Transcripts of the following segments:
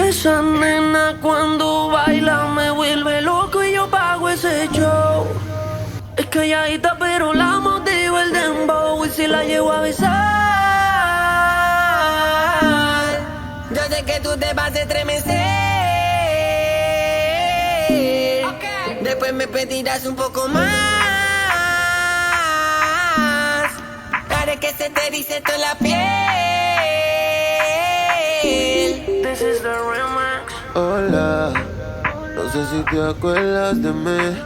Esa nena cuando baila me vuelve loco y yo pago ese show. Es calladita pero la motiva el dembow y si la llevo a besar. Yo sé que tú te vas a estremecer. Okay. Después me pedirás un poco más. Haré que se te erice toda la piel. This is the remix. Hola, no sé si te acuerdas de mí.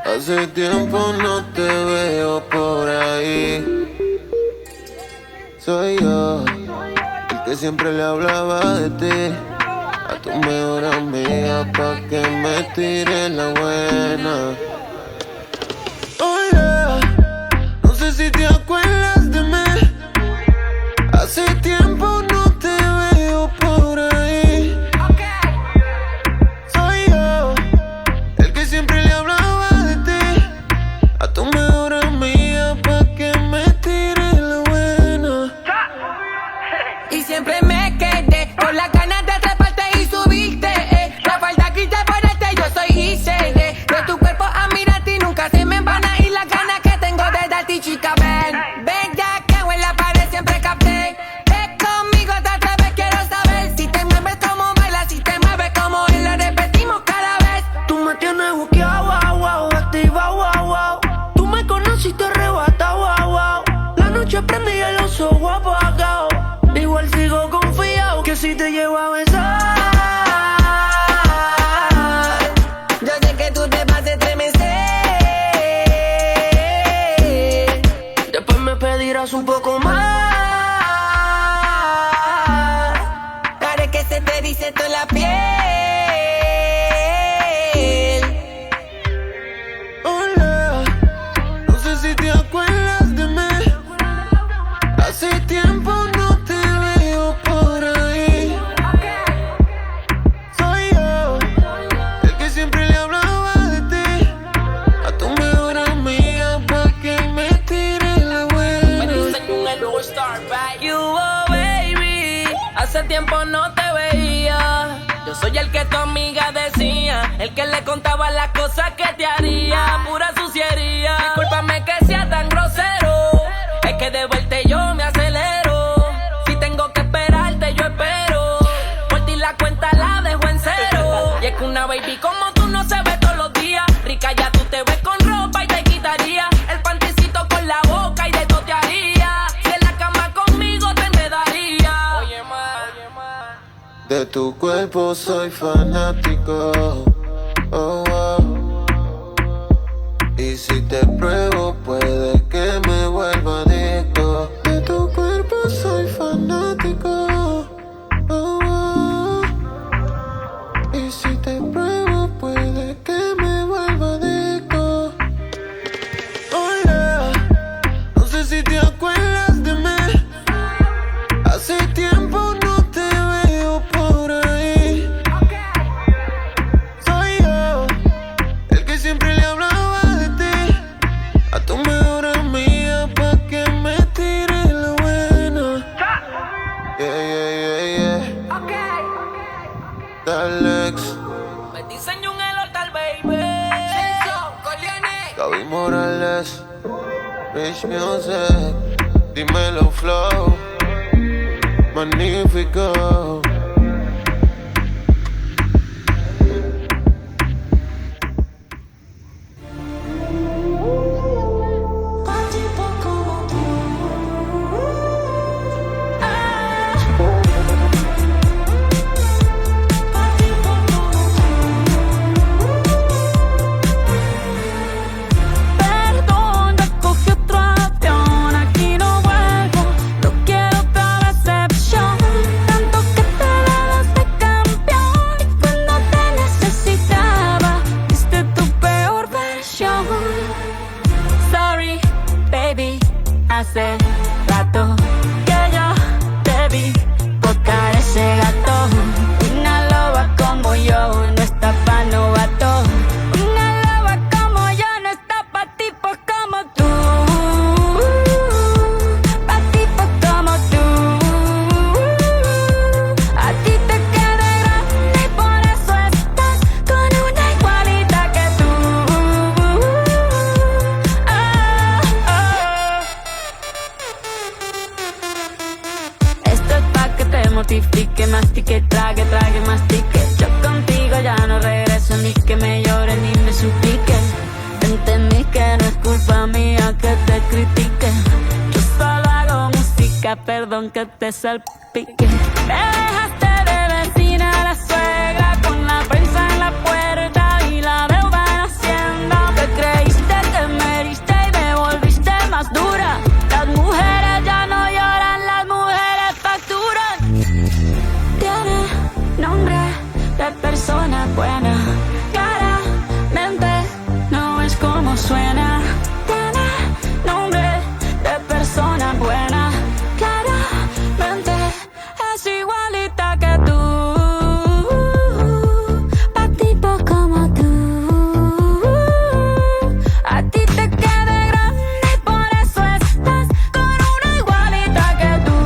Hace tiempo no te veo por ahí. Soy yo, el que siempre le hablaba de ti a tu mejor amiga pa' que me tire la buena. Hola, no sé si te acuerdas de mí. Hace tiempo no te veo por ahí. Soy yo, el que siempre le hablaba de ti a tu mejor amiga pa' que me tire la buena. Y siempre me quedé con las ganas de atraparte y subirte. La falda quita ponerte, yo soy ICD. De tu cuerpo a mirarte y nunca se me van a ir las ganas que tengo de darte, chica. Ven ya que en la pared siempre capté. Ven conmigo otra vez, quiero saber si te mueves como bailas, si te mueves como él, lo repetimos cada vez. Tú me tienes buqueado, wow, wow, activa, wow, wow. Tú me conociste arrebatado, wow, wow. La noche prendí y los ojos apagados. Igual sigo confiado que si te llevo a besar. Yo sé que tú te vas a estremecer. Después me pedirás un poco más. Haré que se te erice toda la piel. Hola, no sé si te acuerdas de mí. Hace tiempo no te veo por ahí. Soy yo, el que siempre le hablaba de ti a tu mejor amiga pa' que me tire la buena. You, oh, baby, hace tiempo no te veía. Yo soy el que tu amiga decía, el que le contaba las cosas que te haría. Pura suciería. Discúlpame que sea tan grosero, es que de vuelta yo me acelero. Si tengo que esperarte, yo espero. Por ti la cuenta la dejo en cero. Y es que una baby como tú no se ve todos los días. Rica ya tú te ves con ropa y te quitaría el panticito con la boca y de todo te haría. Si en la cama conmigo te enredaría. Oye, ma. De tu cuerpo soy fanático. Oh, oh. Y si te pruebo puede que me vuelva adicto. De tu cuerpo soy fanático. Oh, oh. Y si te pruebo puede que me vuelva adicto. Hola, no sé si te acuerdas de mí. Hace tiempo no te veo por ahí. Soy yo, el que siempre le hablaba de ti a tu mejor amiga pa' que me tire la buena. Yeah, yeah, yeah, yeah. Dalex, Me diseño un tal baby. Gaby Morales, Rich Music, dímelo flow, magnífico. Perdón, ya cogí otro avión, aquí no vuelvo. No quiero mortifique, mastique, trague, mastique. Yo contigo ya no regreso, ni que me llore ni me suplique. Entendí que no es culpa mía que te critique. Yo solo hago música, perdón que te salpique. Me dejaste de vecina la suegra, con la prensa en la puerta y la deuda en Hacienda. Te creíste que me heriste y me volviste más dura. Las mujeres ya no lloran, las mujeres facturan. Tiene nombre de persona buena, claramente no es como suena. Tiene nombre de persona buena, claramente es igualita que tú. Pa' tipo como tú, a ti te queda grande y por eso estás con una igualita que tú.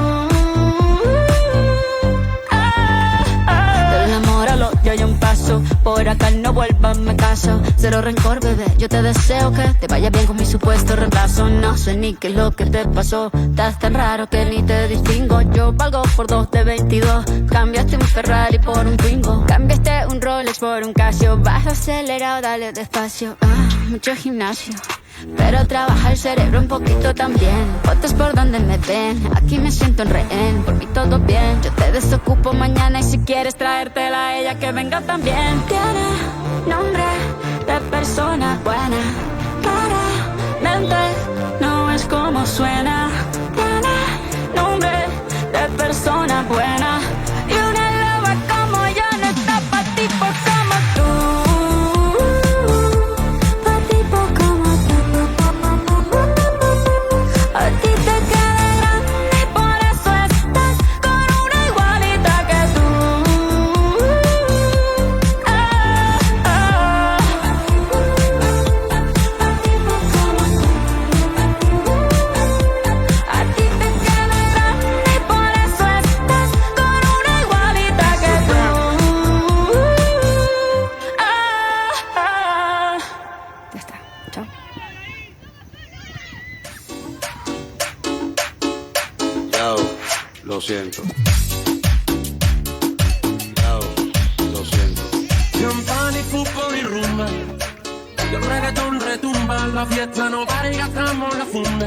Del amor al odio hay un paso, por acá no vuelvas, me caso. Cero rencor, bebé, yo te deseo que te vaya bien con mi supuesto reemplazo. No sé ni qué es lo que te pasó, estás tan raro que ni te distingo. Yo valgo por 2 de 22, cambiaste un Ferrari por un Twingo. Cambiaste un Rolex por un Casio, baja acelerado, dale despacio. Mucho gimnasio, pero trabaja el cerebro un poquito también. Fotos por donde me ven, aquí me siento en rehén. Por mí todo bien, yo te desocupo mañana y si quieres traértela a ella que venga también. Tiene nombre de persona buena, claramente no es como suena. Tiene nombre de persona buena y una loba como yo no está pa' tipos como tú. Pa' tipos como tú. A ti te queda grande y por eso estás con una igualita que tú. A ti te queda grande y por eso estás con una igualita que tú. Ya está, chao. Yao, lo siento. Yao, lo siento. Champán y fútbol y rumba, y el reggaetón retumba, la fiesta no para y gastamos la funda.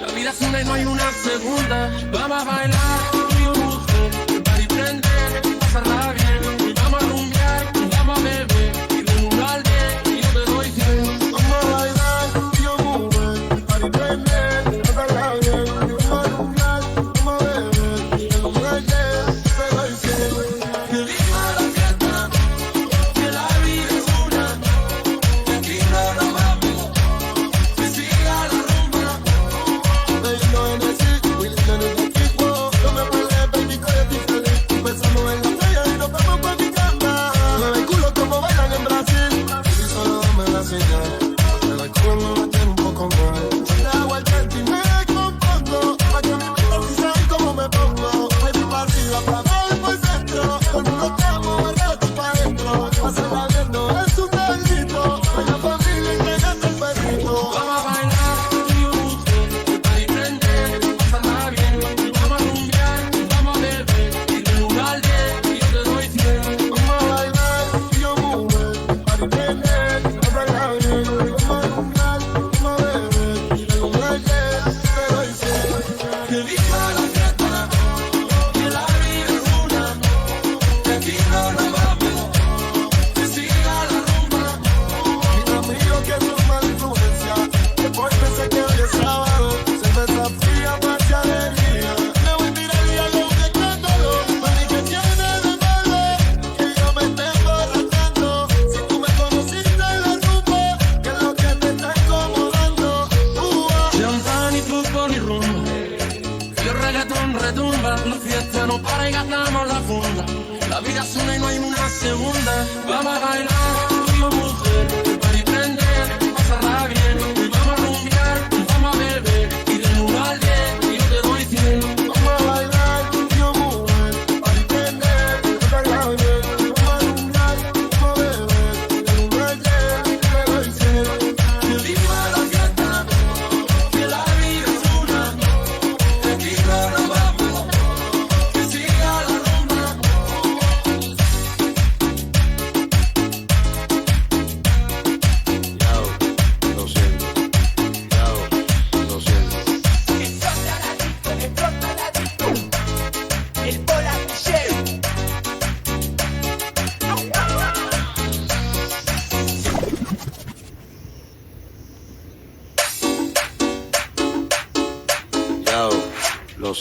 La vida es una y no hay una segunda. Vamos a bailar, conmigo mujer, el party prende y pasarla bien. Y vamos a rumbear, y vamos a beber, y de 1 al 10 y yo te doy 100. Vamos a bailar, yo mujer, el party prende, pasarla bien. Vamos a rumbear, vamos a beber, y de 1 al 10 te doy 100. Que viva la fiesta, que la vida es una, que aquí no nos vamos, que siga la rumba. Bailando en el circo, bailando en el equipo. No me puedes ver mi coño, estoy feliz. Pensamos en la playa y nos vamos pa' mi cama. Mueve el culo como bailan en Brasil. Y solo dame la señal, el alcohol me va a tener un poco mal. Yo te hago el frente y me compongo, pa' que me metas y sabes cómo me pongo. Baby pa' arriba, pa' abajo y por centro. Con unos tramos, arrastro pa' adentro. Pasarla bien no es un delito. Con la familia y regate el perrito. Vamos a bailar, conmigo mujer, el party prende, pasarla bien. Y vamos a rumbear, y vamos a beber, y de 1 al 10 y yo te doy 100. Vamos a bailar, yo mujer, party prende, pasarla bien. Vamos a rumbear, vamos a beber, y de 1 al 10 te doy 100. Que viva la fiesta, que la vida es una, que aquí no nos vamos, que siga la rumba. Mis amigos que son mala influencia, después pensé que hoy es sábado, cerveza fría, paz y alegría. Me voy a tirar y algo que todo, mami, que tiene de malo, que yo me esté emborrachando. Si tú me conociste en la rumba, que es lo que te está incomodando. Champán y fútbol y rumba, y el reggaetón retumba, la fiesta no para y gastamos la funda. La vida es una y no hay una segunda. Vamos a bailar, conmigo mujer, el party prende, pasarla bien. Y vamos a rumbear, y vamos a beber, y de 1 al 10 y yo te doy 100. Vamos a bailar, yo mujer, party prende, pasarla bien. Vamos a rumbear, vamos a beber, y de 1 al 10 te doy 100. Que viva la fiesta, que la vida es una, que aquí no nos vamos, que siga la rumba.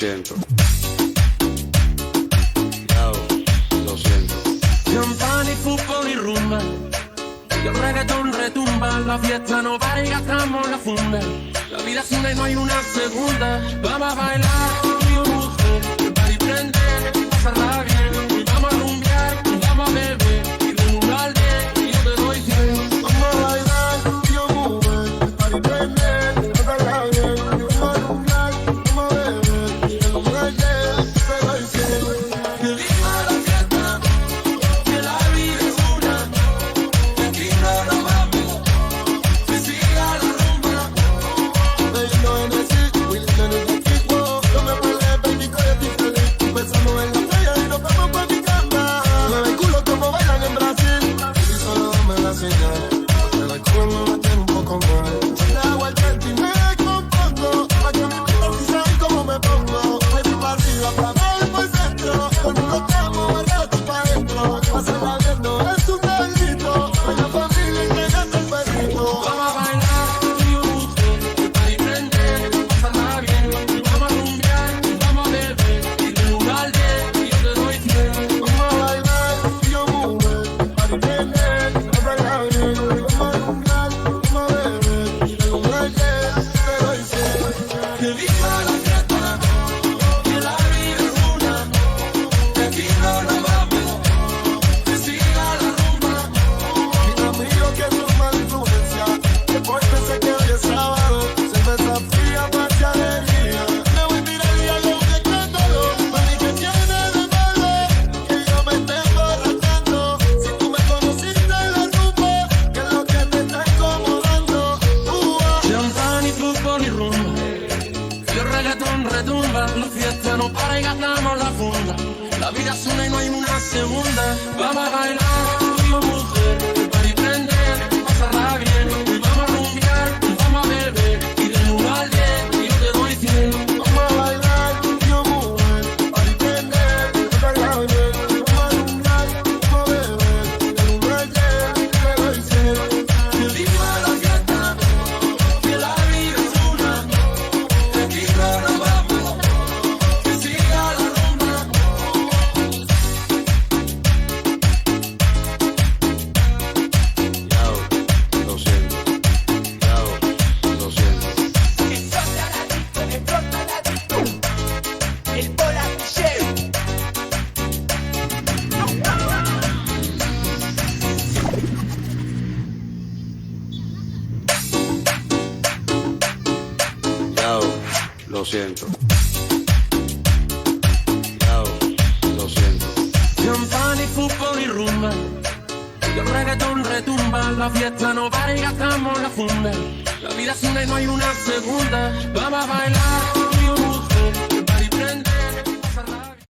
siento. Yao, lo siento. Champán y fútbol y rumba. Y el reggaetón retumba. La fiesta no para y gastamos la funda. La vida es una y no hay una segunda. Vamos a bailar, río mujer. El party prende, pasarla bien. Y vamos a rumbear, y vamos a beber. Y de 1 al 10, y yo te doy 100. Vamos a bailar, río mujer. El party prende, pasarla bien. Y vamos a rumbear, vamos a beber. Y de 1 al 10, te doy 100. Que viva la fiesta, que la vida es una. Que aquí no nos vamos, que siga la rumba. Bailando en el sitio, bailando en el equipo. Yo me peleé, baby, que yo estoy feliz. Empezamos en la playa y nos vamos pa' mi cama. Mueve el culo como bailan en Brasil. Y solo dame la señal. El alcohol me va a tener un poco mal. Le hago el tente y me compongo. Pa' que mi mente si sabe cómo me pongo. Baby, pa' arriba, pa' abajo y por el centro. Con un estamos, barracho pa' dentro. Pasarla bien no es un delito. Con la familia y llegando el perrito. Vamos a bailar, río mujer. El party prende, pasarla bien. Y vamos a rumbear, y vamos a beber. Y de 1 al 10, y yo te doy 100. Vamos a bailar, yo mujer. Party prende, pasarla bien. Vamos a rumbear, vamos a beber. Y de 1 al 10, te doy 100. Que viva la fiesta, que la vida es una. Que aquí no nos vamos, que siga la rumba. Mis amigos que son mala influencia. Repórtense que hoy es sábado. Cerveza fría, paz y alegría. Me voy a tirar y a lo que cántalo. Mami, que tiene de malo que yo me esté emborrachando. Si tú me conociste la rumba, que es lo que te está incomodando. Champán y fútbol y rumba. Y el reggaetón retumba. La fiesta no para y gastamos la funda. La vida es una y no hay una segunda. Vamos a bailar, río mujer. El party prende, pasarla bien. Y vamos a rumbear, y vamos a beber. Y de 1 al 10, y yo te doy 100. Vamos a bailar, yo mujer. Party prende, pasarla bien. Vamos a rumbear, vamos a beber. De 1 al 10, te doy 100. Que viva la fiesta, que la vida es una. Que aquí no nos vamos, que siga la rumba. Yao, lo siento. Yao, lo siento. Yao, lo siento. Yao, lo siento. Champán y fútbol y rumba. Y el reggaetón retumba. La fiesta no para y gastamos la funda. La vida es una y no hay una segunda. Vamos a bailar, río mujer. El party prende,